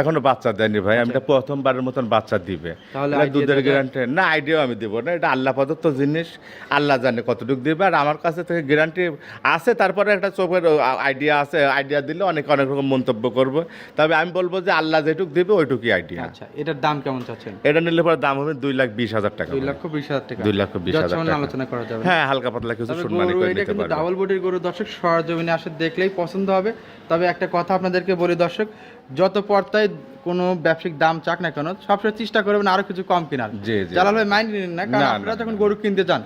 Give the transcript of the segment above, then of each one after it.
এখনো বাচ্চা দেয়নি ভাই, আমি প্রথমবারের মতন বাচ্চা দিবে, তাহলে দুধের গ্যারান্টি না, আইডিয়াও আমি দিব না, এটা আল্লাহ প্রদত্ত জিনিস, আল্লাহ জানে কতটুকু দিবে। আর আমার কাছে থেকে গ্যারান্টি আছে, তারপরে একটা চোখের আইডিয়া আছে, আইডিয়া দিলে অনেক রকম মন্তব্য করবো, তবে আমি বলবো যে আল্লাহ যেটুকু দিবে ওইটুকুই আইডিয়া। আচ্ছা, এটার দাম কেমন চাচ্ছেন? এটা নিলে পরে দাম হবে 2,20,000 টাকা। 2,20,000 টাকা। 2,20,000 টাকা আলোচনা করা যাবে। হ্যাঁ, হালকা পাতলা কিছু সম্মানী করে নিতে পারবে। ডাবল বডির গরু দর্শক সরজমিনে আসে দেখলেই পছন্দ হবে। তবে একটা কথা আপনাদেরকে বলি দর্শক, যত পর্তায় কোনো ব্যবসায়িক দাম চাক না কেন, সবসময় চেষ্টা করবেন আরো কিছু কম কেনার। জালাল ভাই মাইন্ড নিন না, কারণ আপনারা যখন গরু কিনতে যান,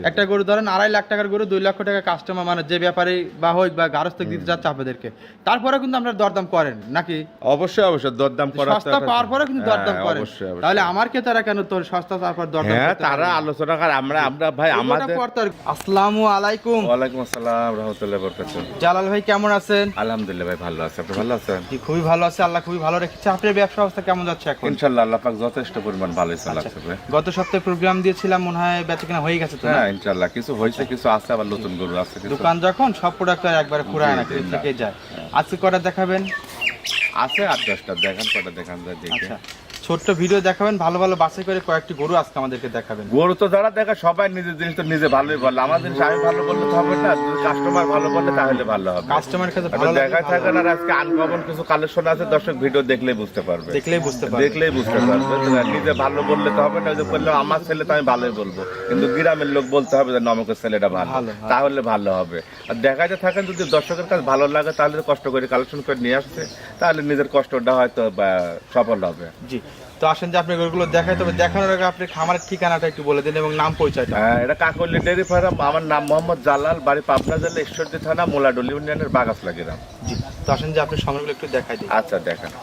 একটা গরু ধরেন 2.5 লাখ টাকার গরু 2 লক্ষ টাকা কাস্টমার মানে যে ব্যাপারে বা হোক বা গারস্থক দিতে যাচ্ছে আপনাদেরকে, তারপরে কিন্তু আপনারা দরদাম করেন নাকি? অবশ্যই অবশ্যই দরদাম করা, সস্তা পাওয়ার পরে কিন্তু দরদাম করেন। তাহলে আমার কে তারা কেন তোর সস্তা তারপর দরদাম? হ্যাঁ, তারা আলোচনা করে, আমরা ভাই আমাদের। আসসালামু আলাইকুম। ওয়ালাইকুম আসসালাম রাহমাতুল্লাহি ওয়া বারাকাতুহু। জালাল ভাই কেমন আছেন? আলহামদুলিল্লাহ ভাই, ভালো আছি, আপনি ভালো আছেন? জি, খুবই ভালো আছি, আল্লাহ খুবই ভালো রেখেছে। আপনার ব্যবসা অবস্থা কেমন যাচ্ছে এখন? ইনশাআল্লাহ আল্লাহ পাক যথেষ্ট পরিমাণ ভালোই চালাচ্ছে ভাই। গত সপ্তাহে প্রোগ্রাম দিয়েছিলাম, মনে হয় বেচাকেনা হয়ে গেছে তো? হ্যাঁ ইনশাআল্লাহ, কিছু হয়েছে, কিছু আছে, আবার নতুন গরু আছে। দোকান যখন সব প্রোডাক্ট একবারে ফুরায় না, থেকে যায়। আজকে কটা দেখাবেন? আছে 8-10টা, দেখান কটা দেখান যায় দেখে। আচ্ছা, ছোট্ট ভিডিও দেখাবেন, ভালো ভালো বাছাই করে কয়েকটি গরু আজকে আমাদেরকে দেখাবেন। গরু তো যারা দেখা সবাই নিজের জিনিস তো নিজে ভালোই বলে, আমার জিনিস আমি ভালো বললে তো হবে না, কাস্টমার ভালো বললে তাহলে ভালো হবে। কাস্টমারের কাছে ভালো দেখা থাকে না, আজকে আনকমন কিছু কালেকশন আছে, দর্শক ভিডিও দেখলেই বুঝতে পারবে, দেখলেই বুঝতে পারবে। নিজে ভালো বললে তো হবে না, যে বললে আমার ছেলে তো আমি ভালোই বলবো, কিন্তু গ্রামের লোক বলতে হবে যে নমকের ছেলেটা ভালো, তাহলে ভালো হবে। আর দেখাতে থাকেন, যদি দর্শকের কাছে ভালো লাগে তাহলে কষ্ট করে কালেকশন করে নিয়ে আসছে, তাহলে নিজের কষ্টটা হয়তো সফল হবে। জি, তো আসেন যে আপনি গরুগুলো দেখাই, তবে দেখানোর আগে আপনি খামারের ঠিকানাটা একটু বলে দিন এবং নাম পরিচয়টা। হ্যাঁ, এটা কাকলি ডেয়ারি ফার্ম, আমার নাম মোহাম্মদ জালাল, বাড়ি পাবনা জেলা ঈশ্বরদী থানা, মোলাডুল ইউনিয়নের বাগাসলা গ্রাম। জি, তো আসেন যে আপনি সময়গুলো একটু দেখাই দিন। আচ্ছা দেখান।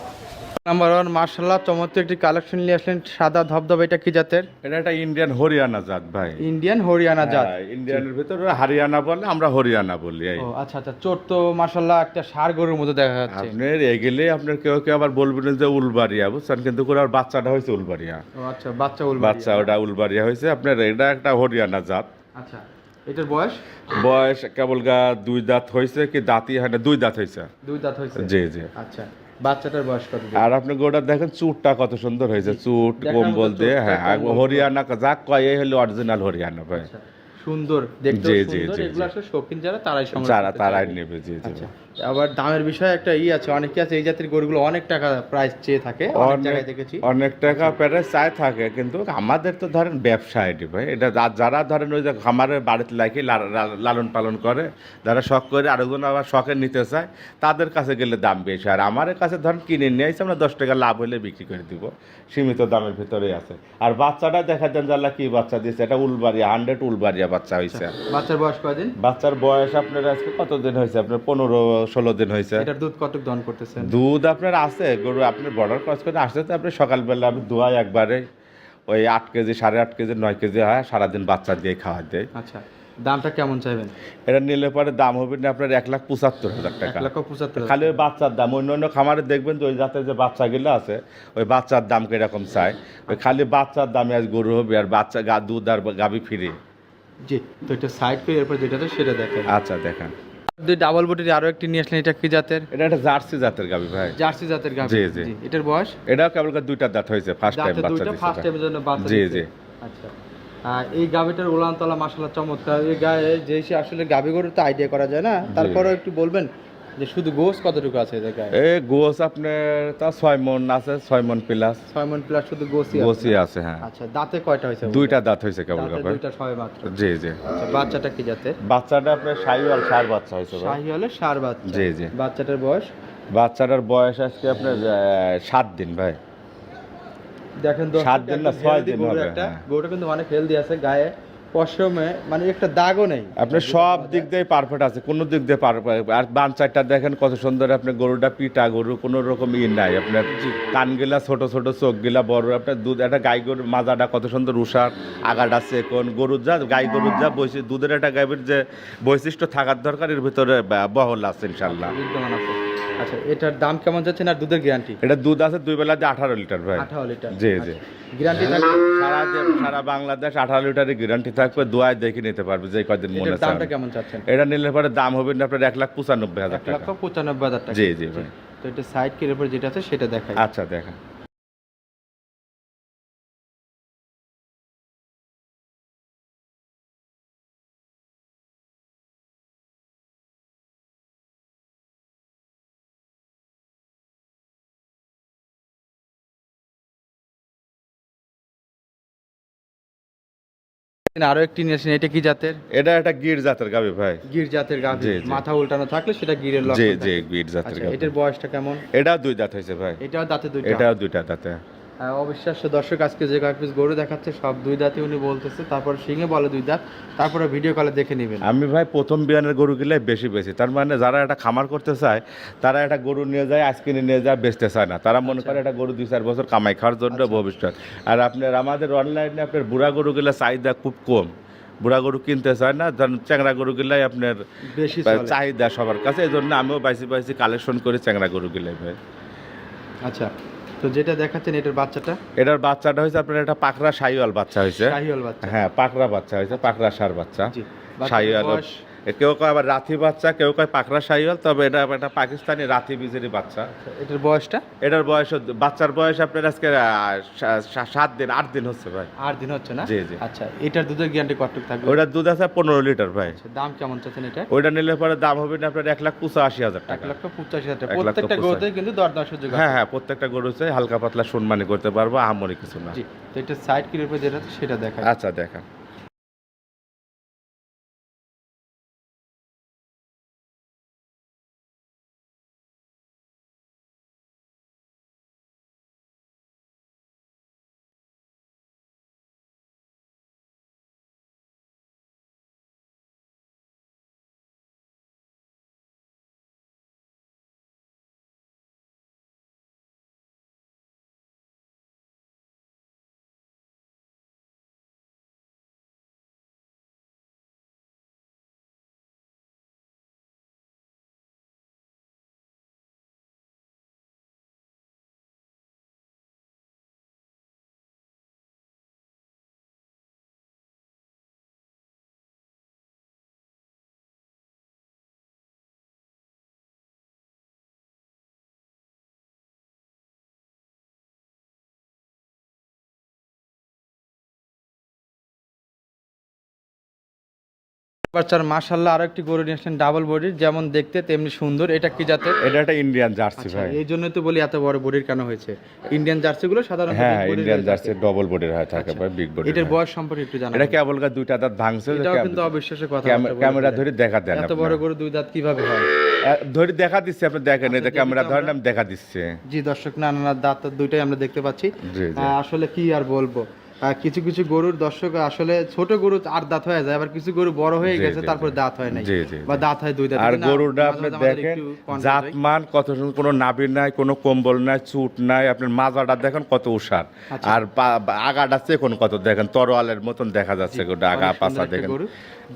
নাম্বার 1 মাশাআল্লাহ, চমৎকার একটি কালেকশন নিয়ে আসলেন, সাদা ধবধবে। এটা কি জাতের? এটা একটা ইন্ডিয়ান হরিয়ানা জাত ভাই। ইন্ডিয়ান হরিয়ানা জাত। ইন্ডিয়ানের ভিতরে হরিয়ানা বলে, আমরা হরিয়ানা বলি। ও আচ্ছা আচ্ছা, চোট তো মাশাআল্লাহ একটা ষাঁড় গরুর মতো দেখা যাচ্ছে। আপনার এগেলে আপনার কেউ কেউ আবার বলবেন যে উলবাড়িয়া, বুঝছেন, কিন্তু ওর বাচ্চাটা হয়েছে উলবাড়িয়া। ও আচ্ছা, বাচ্চা ওটা উলবাড়িয়া হয়েছে। আপনার এটা একটা হরিয়ানা জাত। আচ্ছা, এটার বয়স? বয়স কেবল 2 দাঁত হয়েছে, কি দাঁতই হয় না, 2 দাঁত হয়েছে। 2 দাঁত হয়েছে। জি জি। আচ্ছা, বাচ্চাটার বয়স কত? আর আপনি গোটা দেখেন, চুটটা কত সুন্দর হয়েছে, চুট কম্বল দিয়ে। হ্যাঁ, হরিয়ানা যাক কয়, এই হলো অরিজিনাল হরিয়ানা ভাই। সুন্দর দেখতে, সুন্দর। এগুলো আসলে শৌখিন যারা তারাই নেবে। জি জি। আবার দামের বিষয়ে একটা আছে, অনেকে আছে এই জাতের গরুগুলো অনেক টাকা প্রাইস চেয়ে থাকে, অনেক জায়গায় দেখেছি অনেক টাকা প্রাইস চাই থাকে, কিন্তু আমাদের তো ধরেন ব্যবসা এটি ভাই। এটা যারা ধরেন ওই যে খামারের বাড়িতে লাগে লালন পালন করে, যারা শখ করে, আরেকজন আবার শখে নিতে চায়, তাদের কাছে গেলে দাম বেশি। আর আমার কাছে ধরেন কিনে নিয়ে আসছে, আমরা 10 টাকা লাভ হলে বিক্রি করে দিব, সীমিত দামের ভিতরে আছে। আর বাচ্চাটা দেখা দেন জানলা কি বাচ্চা দিয়েছে, এটা উলবাড়িয়া, 100 উলবাড়িয়া বাচ্চা হয়েছে। বাচ্চার বয়স কয়দিন? বাচ্চার বয়স আপনার আজকে কতদিন হয়েছে? আপনার 15-16 দিন হয়েছে। এটার দুধ কতটুকু দহন করতেছেন? দুধ আপনার আছে, গরু আপনার বর্ডার ক্রস করে আসতে তো আপনি সকালবেলা আপনি দুয়ায় একবারে ওই 8 কেজি, 8.5 কেজি, 9 কেজি হয়, সারাদিন বাচ্চা দিয়ে খাওয়া দেয়। আচ্ছা, দামটা কেমন চাইবেন? এটা নিলে পরে দাম হবে না আপনার 1,75,000 টাকা। 1,75,000 খালি ওই বাচ্চার দাম। অন্য খামারে দেখবেন যে ওই জাতের যে বাচ্চাগুলো আছে, ওই বাচ্চার দাম কিরকম চায়, ওই খালি বাচ্চার দামে আজ গরু হবে, আর বাচ্চা দুধ আর গাভী ফ্রি। জি, তো এটা সাইড করে এরপর যেটা তো সেটা দেখেন। আচ্ছা দেখান। দুই ডাবল বডির আরো একটি নিয়ে আসলেন, এটা কি জাতের? এটা একটা জার্সি জাতের গাভী ভাই। জার্সি জাতের গাভী। জি জি। এটার বয়স? এটাও কেবল 2টা দাঁত হয়েছে, ফার্স্ট টাইম বাচ্চা দিয়েছে। ফার্স্ট টাইমের জন্য বাচ্চা জি দিয়েছে। জি। আচ্ছা, এই গাভীটার উলানতলা মাশাআল্লাহ চমৎকার। এই গায়ে যে আসলে গাভী গরুর তো আইডিয়া করা যায় না, তারপরেও একটু বলবেন যে শুধু গোস কতটুকু আছে এর গায়ে? এই গোস আপনার তা 6 মণ আছে, 6 মণ প্লাস। 6 মণ প্লাস শুধু গোসি আছে। হ্যাঁ। আচ্ছা, দাঁতে কয়টা হয়েছে? 2টা দাঁত হয়েছে কেবল গাভী। 2টা ছয় মাত্র। জি জি। আচ্ছা, বাচ্চাটা কি জাতের? বাচ্চাটা আপনার শাহিওয়াল ষাঁড় বাচ্চা হয়েছে ভাই। শাহিওয়ালের ষাঁড় বাচ্চা। জি জি। বাচ্চাটার বয়স? বাচ্চাটার বয়স আজকে আপনার 7 দিন ভাই। দেখেন 7 দিন না 6 দিন হবে। গরুটা কিন্তু অনেক হেলদি আছে, গায়ে পশমে মানে একটা দাগও নেই। আপনার সব দিক দিয়ে পারফেক্ট আছে, কোনো দিক দিয়ে পারফেক্ট। আর বান চারটা দেখেন কত সুন্দর, আপনার গরুটা পিটা গরু, কোনো রকম নাই আপনার। কানগিলা ছোট ছোট, চোখগুলা বড়, আপনার দুধ একটা গাই গরুর মাজাটা কত সুন্দর উষার, আগাটা চেকন, গরুর যা গাই গরুর যা বৈশিষ্ট্য, দুধের একটা গাভীর যে বৈশিষ্ট্য থাকার দরকার এর ভিতরে বহল আছে ইনশাল্লাহ। আচ্ছা, এটার দাম কেমন যাচ্ছে না দুধের গ্যারান্টি? এটা দুধ আছে 2 বেলা দিয়ে 18 লিটার ভাই। 18 লিটার। জি জি। গ্যারান্টি থাকবে সারা বাংলাদেশ 18 লিটারের গ্যারান্টি থাকবে, দোয়ায় দেখে নিতে পারবে যে কয়দিন মনে চায়। দামটা কেমন চাচ্ছেন? এটা নিলে পরে দাম হবে না আপনার 1,95,000 টাকা। 1,95,000 টাকা। জি জি ভাই। তো এটা সাইড কির উপর যেটা আছে সেটা দেখাই। আচ্ছা দেখা। আরো একটি নিয়েছেন, এটা কি জাতের? এটা একটা গির জাতের গাভী ভাই। গির জাতের গাভী, জি, জি। মাথা উল্টানো থাকলে সেটা গিরের জি লক্ষণ জি থাকে। গির জাতের আচ্ছা, গাভী। এটার বয়সটা কেমন? এটা 2 দাঁত হয়েছে ভাই। এটাও দাঁতে দুইটা? এটাও 2টা দাঁতে। অবিশ্বাস্য দর্শক, আজকে যে কয়েক পিস গরু দেখাচ্ছে সব 2 দাঁতই উনি বলতেছে, তারপর সিংহে বলে 2 দাঁত, তারপরে ভিডিও কলে দেখে নেবেন। আমি ভাই প্রথম বিয়ানের গরুগুলাই বেশি বেশি, তার মানে যারা একটা খামার করতে চায় তারা একটা গরু নিয়ে যায়, আজকে নিয়ে যায়, বেচতে চায় না। তারা মনে করে একটা গরু 2-4 বছর কামাই খাওয়ার জন্য ভবিষ্যৎ। আর আপনার আমাদের অনলাইনে আপনার বুড়া গরুগুলা চাহিদা খুব কম, বুড়া গরু কিনতে চায় না, চ্যাংরা গরুগুলাই আপনার বেশি চাহিদা সবার কাছে। এই জন্য আমিও বাইসি কালেকশন করি চ্যাংরা গরুগুলাই ভাই। আচ্ছা, তো যেটা দেখাচ্ছেন এটার বাচ্চাটা? এটার বাচ্চাটা হয়েছে আপনার একটা পাকড়া শাহিওয়াল বাচ্চা হয়েছে। শাহিওয়াল বাচ্চা? হ্যাঁ, পাকড়া বাচ্চা হয়েছে, পাকড়া সার বাচ্চা। জি। বাচ্চার শাহিওয়াল, বয়স? কেউ কয় আবার রাথি বাচ্চা, কেউ কয় পাকড়া শাহিওয়াল, তবে এটা একটা পাকিস্তানি রাথি বীজেরই বাচ্চা। এটার বয়সটা? এটার বয়স, বাচ্চার বয়স আপনার আজকে 7 দিন 8 দিন হচ্ছে ভাই। 8 দিন হচ্ছে না? জি জি। আচ্ছা, এটার দুধের গ্যারান্টি কতটুকু থাকবে? ওটার দুধ আছে 15 লিটার ভাই। আচ্ছা, দাম কেমন চাচ্ছেন এটা? ওইটা নিলে পরে দাম হবে না আপনার 1,85,000 টাকা। 1,85,000 টাকা। 1,85,000 প্রত্যেকটা গরুতে কিন্তু দরদাম সুযোগ আছে? হ্যাঁ হ্যাঁ, প্রত্যেকটা গরু চাই হালকা পাতলা সম্মানী করতে পারবো, আহামরি কিছু না। জি। তো এটা সাইড কির উপর যেটা আছে সেটা দেখাই। আচ্ছা দেখা। বাচ্চার মাশাআল্লাহ আরো একটি গরু নিয়ে আসলেন, ডাবল বডির, যেমন দেখতে তেমনি সুন্দর। এটা কি জাতের? এটা একটা ইন্ডিয়ান জার্সি আচ্ছা, ভাই। এই জন্যই তো বলি এত বড় বডির কেন হয়েছে। ইন্ডিয়ান জার্সি গুলো সাধারণত হ্যাঁ, big body ইন্ডিয়ান হয়ে জার্সি থাকে। ডবল বডির হয় থাকে আচ্ছা। ভাই, বিগ বডি। এটার বয়স সম্পর্কে একটু জানাবেন। এটা কেবল 2টা দাঁত ভাঙছে। এটাও কিন্তু অবিশ্বাস্য কথা। ক্যামেরা ধরে দেখা দেন। এত বড় গরু 2 দাঁত কিভাবে হয়? ধরে দেখা দিচ্ছে, আপনি দেখেন, আচ্ছা, এটা ক্যামেরা ধরেন আমি দেখা দিচ্ছে। জি দর্শক, না না দাঁত দুইটাই আমরা দেখতে পাচ্ছি। জি জি। আসলে কি আর বলবো, কিছু কিছু গরুর দর্শক আসলে ছোট গরু 8 দাঁত হয়ে যায়, আবার কিছু গরু বড় হয়ে জি, গেছে জি, তারপর জি। দাঁত হয় নাই, জি, জি, বা জি। দাঁত হয় 2 দাঁত। আর কিন্তু না, গরুটা মাঝে আপনি মাঝে আমাদের দেখেন, একটু confuse জাত হয়। মান কত সুন্দর, কোনো নাভি নাই, কোনো কম্বল নাই, চুট নাই, আপনার মাজাটা দেখেন কত উষার। আচ্ছা। আর আগাটা চেকন কত দেখেন, তরোয়ালের মতন দেখা যাচ্ছে গোটা আগা অনেক সুন্দর পাশা একটা দেখেন। গরু,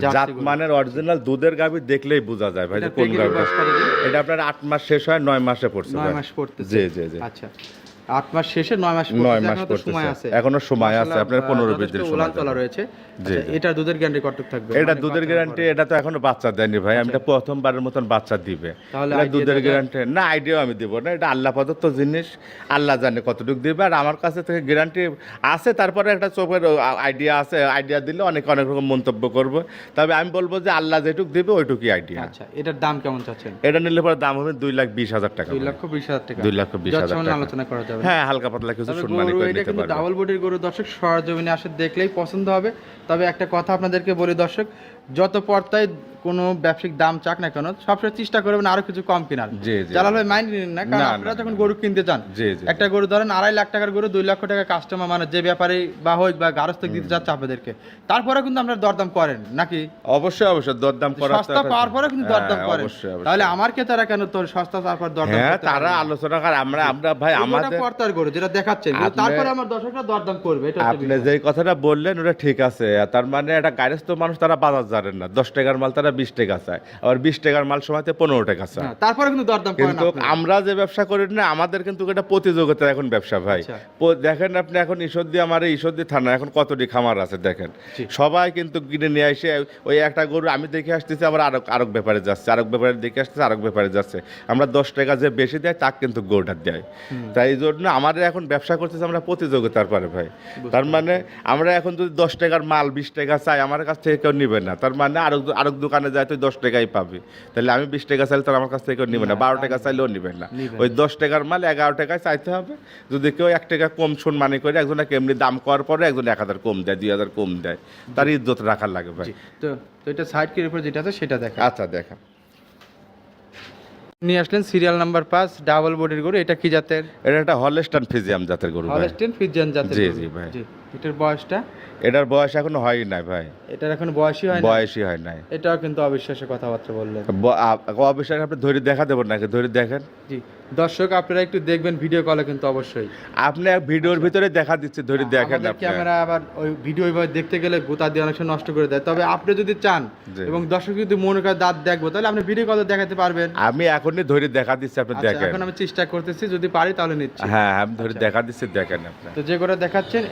জার্সি জাত গরু। মানের অরিজিনাল দুধের গাভী দেখলেই বোঝা যায় ভাই যে এটার কোন প্রেগনেন্ট গাভী। বয়স কতদিন? এটা আপনার 8 মাস শেষ হয় 9 মাসে পড়ছে 9 ভাই। মাস পড়তেছে? জি জি জি। আচ্ছা, 8 মাস শেষে 9 মাস 9 মাস এখনো তো সময় আছে। পড়তেছে, এখনো সময় আছে, আপনার 15-20 দিন সময় উলান তোলা যাবে। রয়েছে। জি, আচ্ছা, জি। এটা দুধের গ্যারান্টি কতটুকু থাকবে? এটা মানে দুধের কত গ্যারান্টি, পরে? এটা তো এখনো বাচ্চা দেয়নি ভাই, আমি তো প্রথমবারের মতন বাচ্চা দিবে। তাহলে এটা idea দুধের দেওয়া যায়? গ্যারান্টি না, আইডিয়া আমি দিব না, এটা আল্লাহ প্রদত্ত জিনিস, আল্লাহ জানে কতটুকু দিবে। আর আমার কাছে থেকে গ্যারান্টি আছে, তারপরে একটা চোখের আইডিয়া আছে, আইডিয়া দিলে অনেক রকম মন্তব্য করবো, তবে আমি বলবো যে আল্লাহ যেটুকু দিবে ওইটুকুই আইডিয়া। আচ্ছা, এটার দাম কেমন চাচ্ছেন? এটা নিলে পরে দাম হবে 2,20,000 টাকা। 2,20,000 টাকা? 2,20,000 যৎসামান্য টাকা। আলোচনা করা যাবে? হ্যাঁ, হালকা পাতলা কিছু তবে সম্মানী গরু করে এটা নিতে কিন্তু পারবে। ডাবল বডির গরু দর্শক, সরজমিনে আসে দেখলেই পছন্দ হবে। তবে একটা কথা আপনাদেরকে বলি দর্শক, যত পর্তায় কোনো ব্যবসায়িক দাম চাক না কেন, সবসময় চেষ্টা করবেন আরো কিছু কম কেনার। জি জি। জালাল ভাই মাইন্ড নিন না, কারণ না, আপনারা না, যখন না, গরু কিনতে চান, জি জি। একটা গরু ধরেন 2.5 লাখ টাকার গরু 2 লক্ষ টাকা কাস্টমার মানে যে ব্যাপারে বা হোক বা গারস্থ দিতে চাচ্ছে আপনাদেরকে, তারপরে কিন্তু আপনারা দরদাম করেন নাকি? অবশ্যই অবশ্যই দরদাম করা তো সস্তা একটা- পাওয়ার পরে কিন্তু দরদাম হ্যাঁ, করেন। অবশ্যই, অবশ্যই। তাহলে আমার ক্রেতারা কেন তোর সস্তা তারপর দরদাম হ্যাঁ, করতে তারা পারে না? আলোচনা করে, আমরা ভাই এই গরুটা আমাদের, পর্তার গরু যেটা দেখাচ্ছেন, কিন্তু আপনি- তারপরে আমার দর্শকরা দরদাম করবে, এটা হচ্ছে আপনি যে কথাটা বললেন ওটা ঠিক আছে, তার মানে একটা গার্হস্থ্য মানুষ তারা বাজার জানেন না, 10 টাকার মাল তারা 20 টাকা চায়, আবার 20 টাকার মাল সময়তে 15 টাকা চায়। তারপরে কিন্তু দরদাম করেন কিন্তু আপনারা। আমরা যে ব্যবসা করি না, আমাদের কিন্তু এটা প্রতিযোগিতা এখন ব্যবসা ভাই। আচ্ছা। দেখেন আপনি এখন ঈশ্বরদী, আমার এই ঈশ্বরদী থানা এখন কতটি খামার আছে দেখেন, জি। সবাই কিন্তু কিনে নিয়ে এসে ওই একটা গরু আমি দেখে আসতেছি, আবার আরেক ব্যাপারে যাচ্ছে, আরেক ব্যাপারে দেখে আসতেছে, আরেক ব্যাপারে যাচ্ছে। আমরা 10 টাকা যে বেশি দেয় তাকে কিন্তু গরুটা দেয়। তাই এই জন্য আমাদের এখন ব্যবসা করতেছে আমরা প্রতিযোগিতার পরে ভাই। তার মানে আমরা এখন যদি 10 টাকার মাল 20 টাকা চাই, আমার কাছ থেকে কেউ নিবে না। তার মানে আরেক দোকানে যায় তুই 10 টাকাই পাবি, তাহলে আমি 20 টাকা চাইলে তার আমার কাছ থেকে কেউ নিবে না, 12 টাকা চাইলেও নিবে না। ওই 10 টাকার মাল 11 টাকায় চাইতে হবে। যদি কেউ 1 টাকা কম সম্মানী করে, একজনে এমনি দাম করার পরে একজন 1000 কম দেয়, 2000 কম দেয়, তার ইজ্জত রাখার লাগে ভাই। তো এটা সাইড কের উপর যেটা আছে সেটা দেখা। আচ্ছা দেখা নিয়ে আসলেন সিরিয়াল নাম্বার 5 ডাবল বডির গরু, এটা কি জাতের? এটা একটা হলস্টাইন ফ্রিজিয়াম জাতের গরু ভাই। হলস্টেইন ফ্রিজিয়ান জাতের জি, গরু। জি ভাই। এটার বয়সটা? এটার বয়স এখনো হয় নাই ভাই, এটার এখন বয়সই হয় না। বয়সই হয় নাই। এটাও কিন্তু অবিশ্বাস্য কথাবার্তা বললেন। অবশ্যই আপনি ধরে দেখা দেবেন নাকি, ধরে দেখেন। জি দর্শক আপনারা একটু দেখবেন ভিডিও কলে কিন্তু অবশ্যই। আপনি ভিডিওর ভিতরে দেখা দিচ্ছে, ধরে দেখেন আমাদের আপনি। ক্যামেরা আবার ওই ভিডিও ওইভাবে দেখতে গেলে গোতা দিয়ে অনেক সময় নষ্ট করে দেয়। তবে আপনি যদি চান জি। এবং দর্শক যদি মনে করে দাঁত দেখবো, তাহলে আপনি ভিডিও কলে দেখাতে পারবেন। আমি এখনই ধরে দেখা দিচ্ছি, আপনি আচ্ছা, দেখেন। এখন আমি চেষ্টা করতেছি, যদি পারি তাহলে নিচ্ছি। হ্যাঁ আমি ধরে দেখা দিচ্ছি, দেখেন আপনি। তো যে করে দেখাচ্ছেন